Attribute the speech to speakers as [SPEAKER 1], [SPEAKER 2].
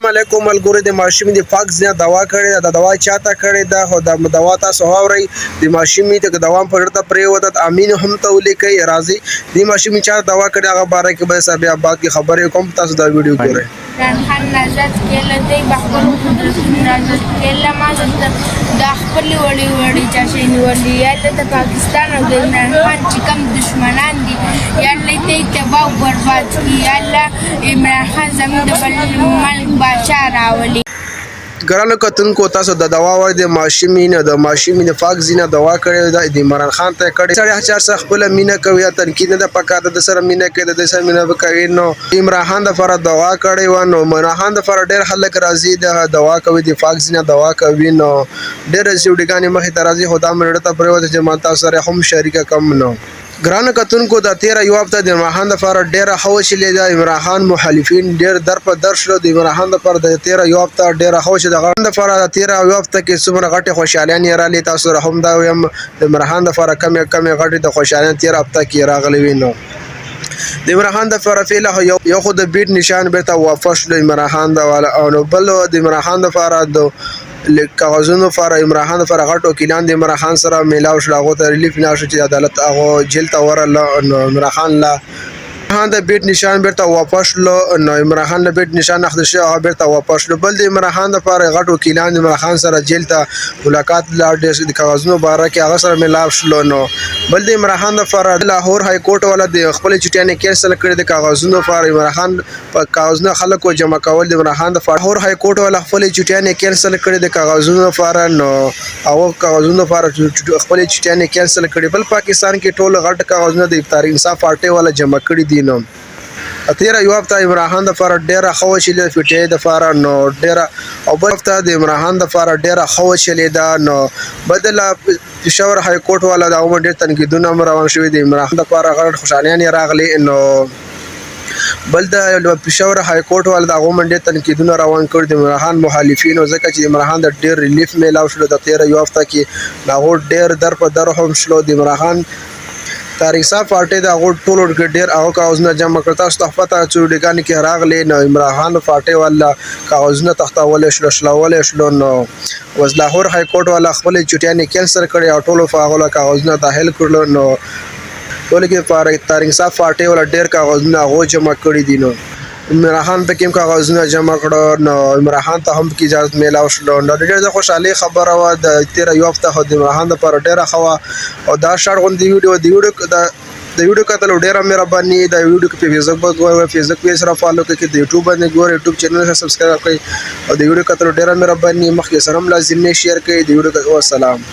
[SPEAKER 1] علیکم ملګرو د ماشوم د فاکس نه دوا کړې دا دوا چاته کړې دا خو د دوا تاسو هاوري د ماشوم ته دوا په ورته پریوت امین هم ته ولیکي راځي د ماشوم چا دوا کړې هغه باره کې به سبا بعد کی خبرې کوم تاسو دا ویډیو ګورئ
[SPEAKER 2] خان نازت کله دی بخبر نازت کله ما د خپل وړي چاشي نیولې یا د پاکستان او د عمران خان چې کوم دشمنان دي یا لته تباہ او برباد کی الله عمران خان زموږ د بل ملک بادشاہ راولي
[SPEAKER 1] ګرانو کتونکو تاسو د دوا وای د ماشومینه د ماشومینه فاکسینه دوا کړې د عمران خان ته کړې سړی هچار سره خپل مینه کوي یا تنقید نه پکاته د سره مینه کوي د سره مینه کوي نو عمران خان د فار دوا کړې و نو عمران خان د فار ډېر خلک راضي د دوا کوي د فاکسینه دوا کوي نو ډېر سیوډګانی مخې ته راضي خدا مې ورته پروت چې ما تاسو سره هم شریک کم نو ګرانو کتونکو د 13 یو هفته د عمران خان د فار ډېر خوشلې د عمران خان مخالفین ډېر در په در شلو د عمران خان د فار د 13 یو هفته ډېر خوش د غند د فار د 13 یو هفته کې څومره غټه خوشالیان یې را لې تاسو هم دا ویم د عمران خان د فار کم غټه د خوشالیان 13 هفته کې راغلی وینو د عمران خان د فرافیل یو خو د بیټ نشان بیرته واپس شو عمران خان د والا او بل د عمران خان د فار د کاغذونو فار عمران خان فار غټو کلان د عمران خان سره میلاو شو هغه ته ریلیف نه شو چې عدالت هغه جیل ته ورل عمران خان لا د بیټ نشان بیرته واپس شو نو عمران خان د بیټ نشان اخذ شو هغه بیرته واپس شو بل د عمران خان د فار غټو کلان د عمران خان سره جیل ته ملاقات لاړ د کاغذونو باره کې هغه سره میلاو شو نو بل د عمران خان د فار لاهور های کورټ ولا د خپل چټیانه کیسل کړی د کاغذونو فار عمران خان په کاغذونو خلکو جمع کول د عمران خان د فار لاهور های کورټ ولا خپل چټیانه کیسل کړی د کاغذونو فار نو او کاغذونو فار خپل چټیانه کیسل کړی بل پاکستان کې ټول غټ کاغذونه د افطار انصاف پارټي ولا جمع کړی دي نو 13 یو هفته عمران خان د فار ډیره خوشلې فټې د فار نو ډیره او بل هفته د عمران خان د فار ډیره خوشلې دا نو بدل پېښور های کورټ والا د عمر ډیر تنقیدونه روان شوی د عمران خان د فار غړ خوشالیان راغلي نو بل د پېښور های کورټ والا د عمر ډیر تنقیدونه روان کړ د عمران خان مخالفین او ځکه چې عمران خان د ډیر ریلیف میلاو شو د 13 یو هفته کې لاهور ډیر در په در هم شلو د عمران خان تاریخ صاحب پارټي د هغه ټولو ډېر هغه کاغذونه جمع کړ تاسو ته پته چوډګانی کې راغلي نو عمران خان پارټي والا کاغذونه تختاول شلو نو وز لاهور های کورټ والا خپل چټیانه کینسل کړي او ټولو فاغله کاغذونه داخل کړل نو ټول کې تاریخ صاحب پارټي والا ډېر کاغذونه هغه جمع کړي دي نو عمران خان په کوم کاغذونه جمع کړو نو عمران خان ته هم کی اجازه میلاو شو نو ډېر خوشاله خبره و د 13 یو هفته خو د عمران خان د پر ډېر خوا او دا شړ غون دی ویډیو کتل ډېر مهرباني د ویډیو په فیسبوک او فیسبوک پیج سره فالو کړئ د یوټیوب باندې ګور یوټیوب چینل سره سبسکرایب کړئ او د ویډیو کتل ډېر مهرباني مخکې سره لازم نه شیر کړئ د ویډیو والسلام